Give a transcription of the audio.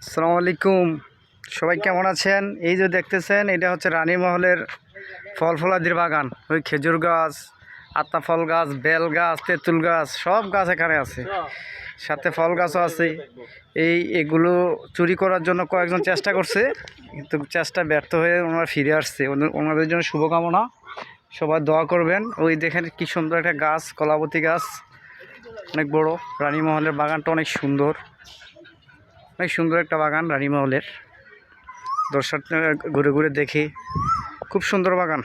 আসসালামু আলাইকুম। সবাই কেমন আছেন? এই যে দেখতেছেন, এটা হচ্ছে রানীমহলের ফল ফলাদির বাগান। ওই খেজুর গাছ, আতা ফল গাছ, বেল গাছ, তেঁতুল গাছ, সব গাছ এখানে আছে, সাথে ফল গাছও আছে। এগুলো চুরি করার জন্য কয়েকজন চেষ্টা করছে, কিন্তু চেষ্টা ব্যর্থ হয়ে ওনারা ফিরে আসছে। ওনাদের জন্য শুভকামনা, সবাই দোয়া করবেন। ওই দেখেন কি সুন্দর একটা গাছ, কলাবতী গাছ, অনেক বড়। রানীমহলের বাগানটা অনেক সুন্দর, অনেক সুন্দর একটা বাগান রানীমহলের। দর্শক ঘুরে ঘুরে দেখি, খুব সুন্দর বাগান।